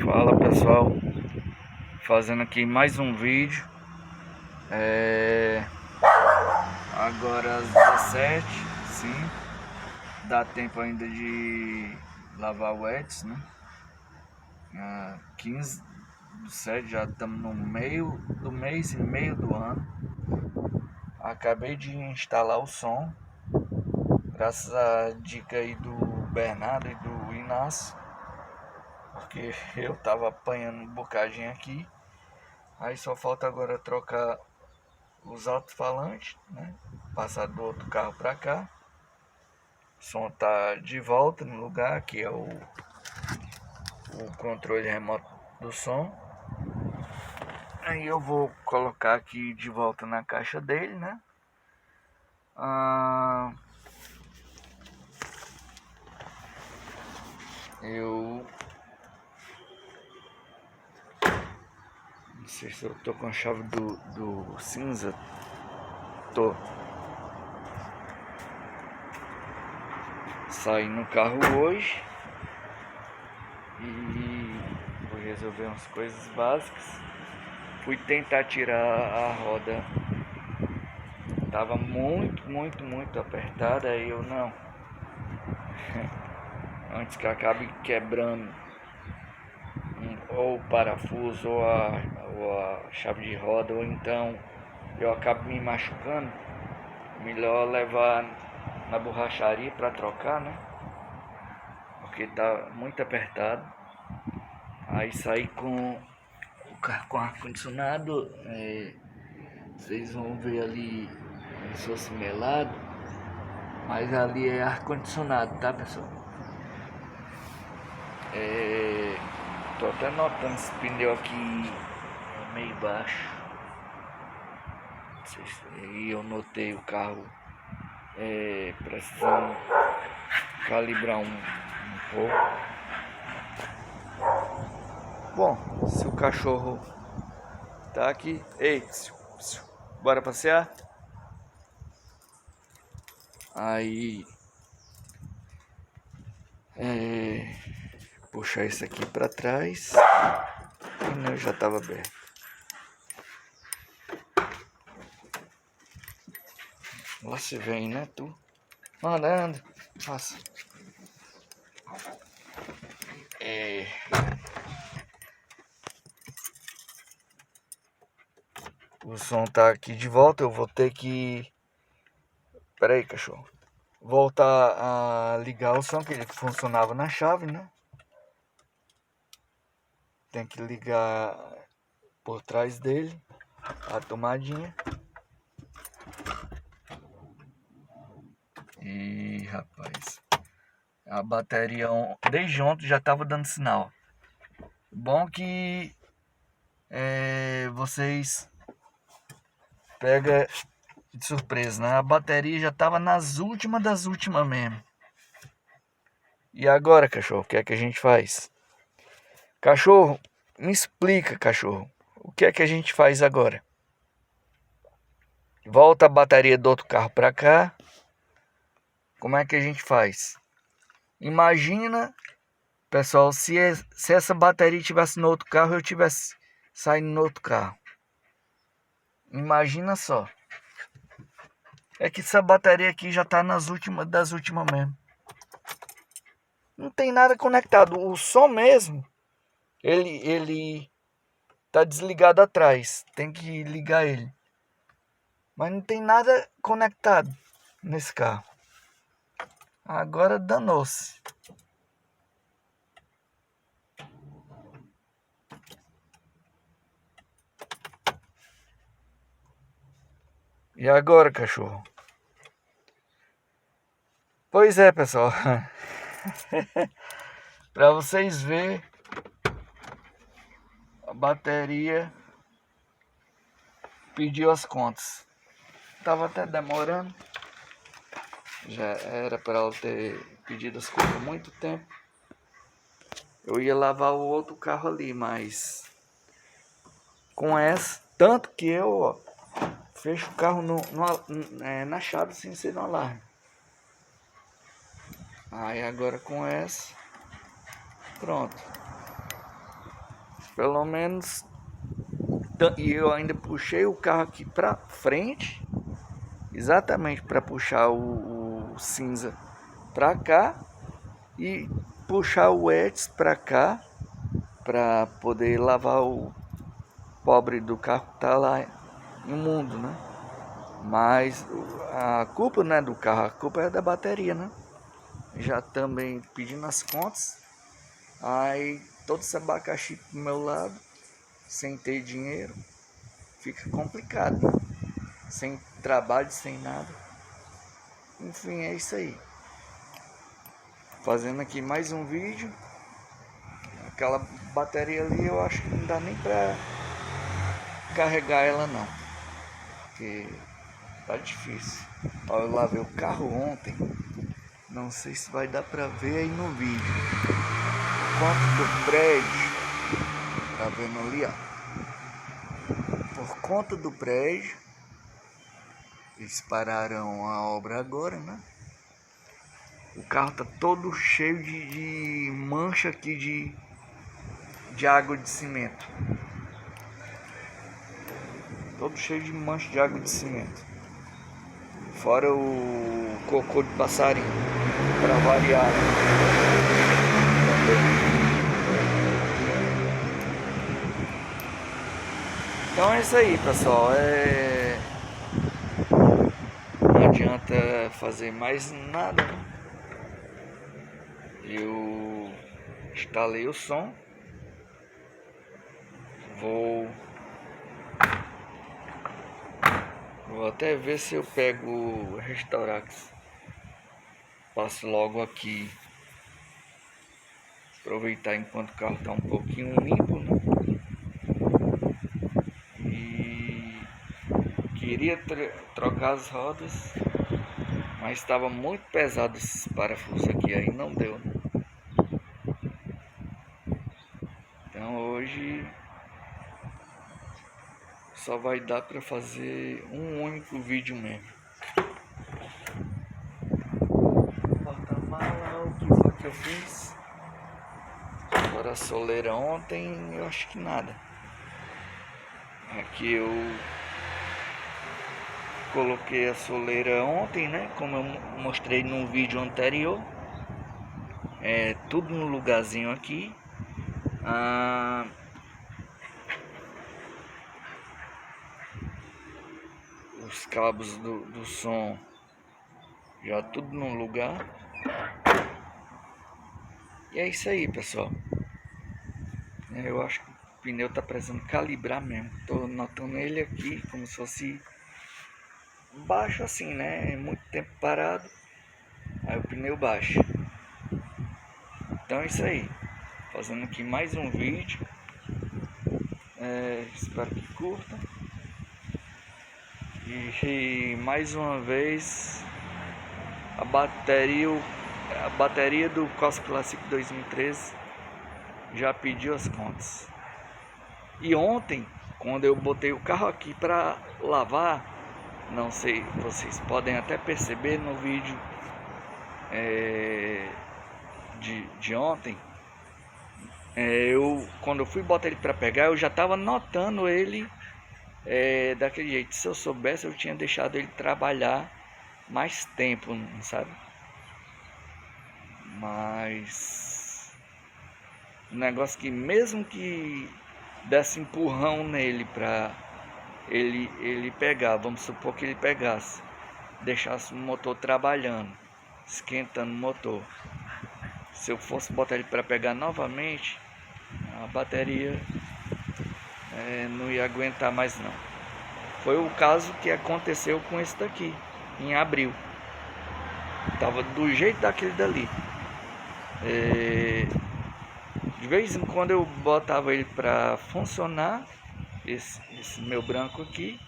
Fala pessoal, fazendo aqui mais um vídeo. Agora às 17, sim, dá tempo ainda de lavar o Ets, né? 15/7, já estamos no meio do mês e meio do ano. Acabei de instalar o som, graças à dica aí do Bernardo e do Inácio, porque eu tava apanhando um bocadinho aqui. Aí só falta agora trocar os alto-falantes, né? Passar do outro carro para cá. O som tá de volta no lugar, que é o controle remoto do som. Aí eu vou colocar aqui de volta na caixa dele, né? Eu não sei se eu tô com a chave do cinza. Tô. Saí no carro hoje e vou resolver umas coisas básicas. Fui tentar tirar a roda, tava muito apertada. Aí eu não, antes que acabe quebrando ou o parafuso ou a chave de roda, ou então eu acabo me machucando, melhor levar na borracharia para trocar, né? Porque tá muito apertado. Aí saí com o carro com ar-condicionado. Vocês vão ver ali como se fosse melado, mas ali é ar-condicionado, tá pessoal? Tô até notando esse pneu aqui meio baixo. Não sei se aí eu notei o carro precisando calibrar um pouco. Bom, se o cachorro tá aqui. Ei, bora passear? Aí puxar isso aqui para trás. O pneu já tava aberto. Lá se vem, né, tu? Anda. Passa. O som tá aqui de volta. Eu vou ter que... Pera aí, cachorro. Voltar a ligar o som, que ele funcionava na chave, né? Tem que ligar por trás dele a tomadinha. E rapaz, a bateria desde ontem já estava dando sinal. Bom que vocês pegam de surpresa, né? A bateria já estava nas últimas das últimas mesmo. E agora, cachorro, o que é que a gente faz? Cachorro, me explica, cachorro, o que é que a gente faz agora? Volta a bateria do outro carro para cá. Como é que a gente faz? Imagina, pessoal, se essa bateria tivesse no outro carro, eu tivesse saindo no outro carro. Imagina só. É que essa bateria aqui já tá nas últimas das últimas mesmo. Não tem nada conectado. O som mesmo, ele tá desligado atrás. Tem que ligar ele. Mas não tem nada conectado nesse carro. Agora danou-se. E agora, cachorro? Pois é, pessoal. Para vocês verem, a bateria pediu as contas. Tava até demorando. Já era para ela ter pedido as contas há muito tempo. Eu ia lavar o outro carro ali, mas com essa, tanto que eu fecho o carro na chave sem ser no alarme. Aí agora com essa, pronto. Pelo menos. E eu ainda puxei o carro aqui pra frente, exatamente para puxar o cinza pra cá e puxar o Eds pra cá, para poder lavar o pobre do carro que tá lá imundo, né? Mas a culpa não é do carro, a culpa é da bateria, né? Já também pedindo as contas, aí todo esse abacaxi pro meu lado, sem ter dinheiro, fica complicado, né? Sem trabalho, sem nada. Enfim, é isso aí. Fazendo aqui mais um vídeo. Aquela bateria ali eu acho que não dá nem pra carregar ela não, porque tá difícil. Ó, eu lavei o carro ontem. Não sei se vai dar pra ver aí no vídeo. Quanto do prédio, tá vendo ali, ó. Por conta do prédio, eles pararam a obra agora, né? O carro tá todo cheio de mancha aqui de água de cimento. Todo cheio de mancha de água de cimento. Fora o cocô de passarinho, pra variar, né? Então é isso aí, pessoal. Não adianta fazer mais nada, né? Eu instalei o som. Vou até ver se eu pego o Restaurax. Passo logo aqui. Aproveitar enquanto o carro está um pouquinho limpo, né? E queria trocar as rodas, mas estava muito pesado esses parafusos aqui, aí não deu, né? Então hoje só vai dar para fazer um único vídeo mesmo. Porta-mala, o que foi que eu fiz? Agora a soleira ontem, eu acho que nada. Aqui eu coloquei a soleira ontem, né? Como eu mostrei no vídeo anterior. Tudo no lugarzinho aqui. Os cabos do som já tudo no lugar. E é isso aí, pessoal. Eu acho que o pneu tá precisando calibrar mesmo. Tô notando ele aqui como se fosse baixo assim, né? Muito tempo parado, aí o pneu baixa. Então é isso aí. Fazendo aqui mais um vídeo. Espero que curtam. E mais uma vez a bateria do Corsa Classic 2013 já pediu as contas. E ontem, quando eu botei o carro aqui para lavar, não sei, vocês podem até perceber no vídeo de ontem, quando eu fui botar ele para pegar, eu já estava notando ele daquele jeito. Se eu soubesse, eu tinha deixado ele trabalhar mais tempo, sabe? Mas um negócio que mesmo que desse empurrão nele para ele pegar, vamos supor que ele pegasse, deixasse o motor trabalhando, esquentando o motor, se eu fosse botar ele para pegar novamente, a bateria não ia aguentar mais não. Foi o caso que aconteceu com esse daqui em abril. Tava do jeito daquele dali. De vez em quando eu botava ele para funcionar, esse meu branco aqui,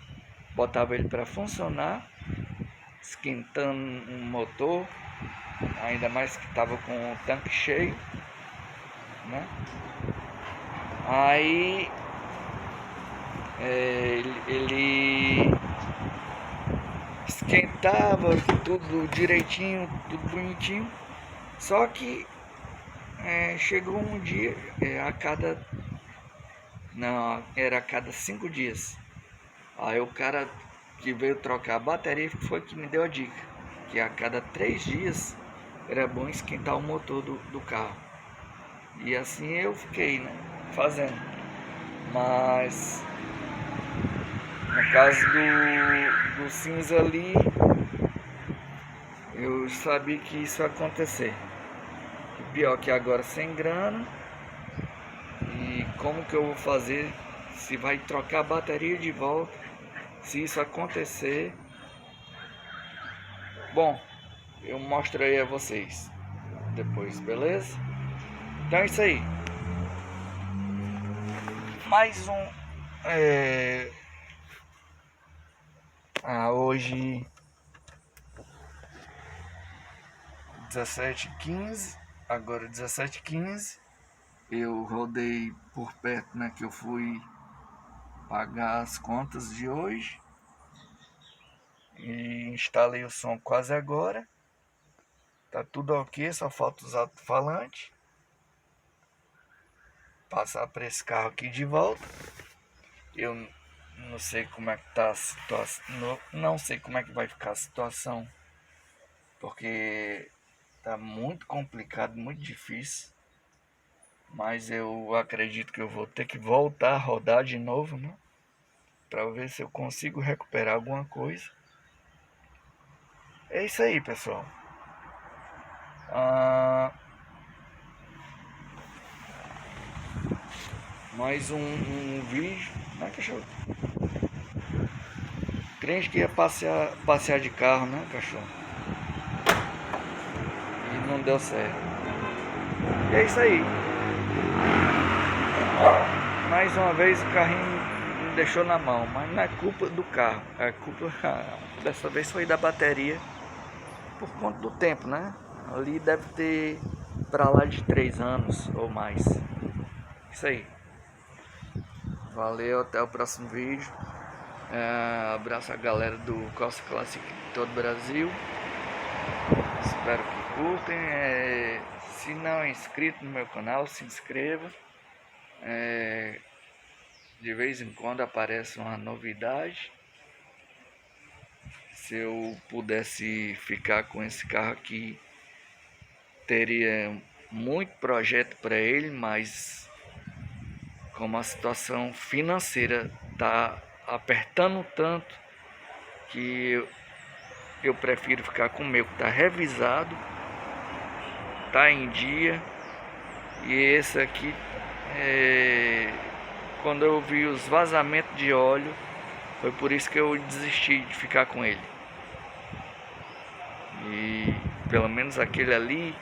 botava ele para funcionar, esquentando um motor, ainda mais que estava com o tanque cheio, né? Aí ele esquentava tudo direitinho, tudo bonitinho, só que chegou um dia, a cada Não, era a cada 5 dias. Aí o cara que veio trocar a bateria foi que me deu a dica, que a cada 3 dias era bom esquentar o motor do carro. E assim eu fiquei, né, fazendo. Mas no caso do cinza ali, eu sabia que isso ia acontecer. E pior que agora sem grana. E como que eu vou fazer se vai trocar a bateria de volta? Se isso acontecer, bom, eu mostro aí a vocês depois, beleza? Então é isso aí. Mais um. Hoje 17h15. Agora 17h15. Eu rodei por perto, né? Que eu fui pagar as contas de hoje. E instalei o som quase agora. Tá tudo ok, só falta os alto-falantes. Passar para esse carro aqui de volta. Eu não sei como é que tá a situação. Não sei como é que vai ficar a situação. Porque tá muito complicado, muito difícil. Mas eu acredito que eu vou ter que voltar a rodar de novo, né? Para ver se eu consigo recuperar alguma coisa. É isso aí, pessoal. Mais um vídeo. Né, cachorro? Crente que ia passear de carro, né, cachorro? E não deu certo. E é isso aí. Mais uma vez o carrinho me deixou na mão, mas não é culpa do carro, é culpa dessa vez foi da bateria por conta do tempo, né? Ali deve ter pra lá de 3 anos ou mais. Isso aí. Valeu, até o próximo vídeo. Abraço a galera do Corsa Classic de todo o Brasil. Espero que curtem. Se não é inscrito no meu canal, se inscreva. De vez em quando aparece uma novidade. Se eu pudesse ficar com esse carro aqui, teria muito projeto para ele, mas como a situação financeira está apertando tanto que eu prefiro ficar com o meu que está revisado, está em dia. E esse aqui, quando eu vi os vazamentos de óleo, foi por isso que eu desisti de ficar com ele. E pelo menos aquele ali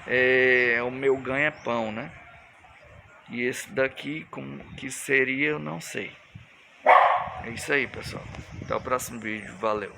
é o meu ganha-pão, né? E esse daqui, como que seria, eu não sei. É isso aí, pessoal. Até o próximo vídeo. Valeu.